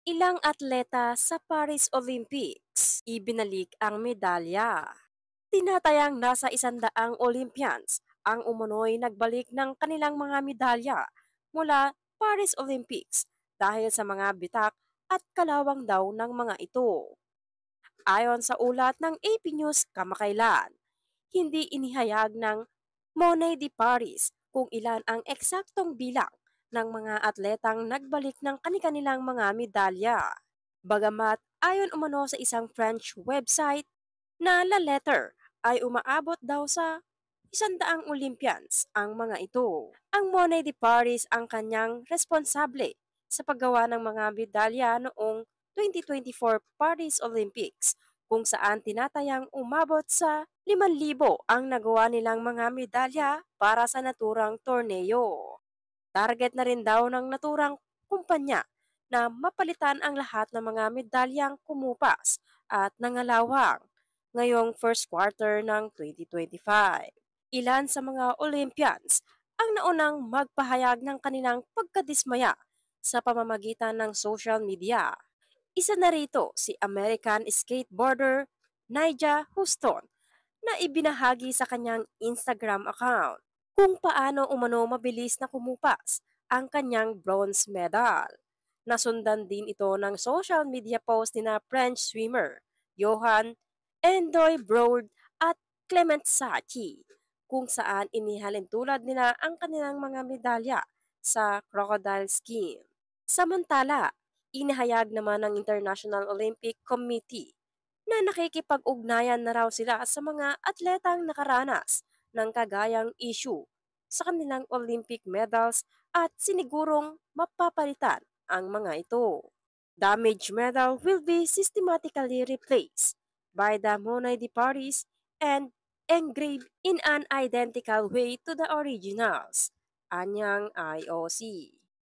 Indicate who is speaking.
Speaker 1: Ilang atleta sa Paris Olympics ibinalik ang medalya. Tinatayang nasa 100 Olympians ang umunoy nagbalik ng kanilang mga medalya mula Paris Olympics dahil sa mga bitak at kalawang daw ng mga ito. Ayon sa ulat ng AP News kamakailan, hindi inihayag ng Money de Paris kung ilan ang eksaktong bilang ng mga atletang nagbalik ng kanilang mga medalya. Bagamat ayon umano sa isang French website na La Letter ay umaabot daw sa 100 Olympians ang mga ito. Ang Money de Paris ang kanyang responsable sa paggawa ng mga medalya noong 2024 Paris Olympics kung saan tinatayang umabot sa 5,000 ang nagawa nilang mga medalya para sa naturang torneo. Target na rin daw ng naturang kumpanya na mapalitan ang lahat ng mga medalyang kumupas at nangalawang ngayong first quarter ng 2025. Ilan sa mga Olympians ang naunang magpahayag ng kanilang pagkadismaya sa pamamagitan ng social media. Isa na rito si American skateboarder Nyjah Huston na ibinahagi sa kanyang Instagram account kung paano umano mabilis na kumupas ang kanyang bronze medal. Nasundan din ito ng social media post ni na French swimmer Johan Endoy Broad at Clement Sachi kung saan inihalin tulad nila ang kanilang mga medalya sa crocodile skiing. Samantala, inihayag naman ng International Olympic Committee na nakikipag-ugnayan na raw sila sa mga atletang nakaranas ng kagayang issue sa kanilang Olympic medals at sinigurong mapapalitan ang mga ito. Damaged medal will be systematically replaced by the Monnaie de Paris and engraved in an identical way to the originals. Anyang IOC.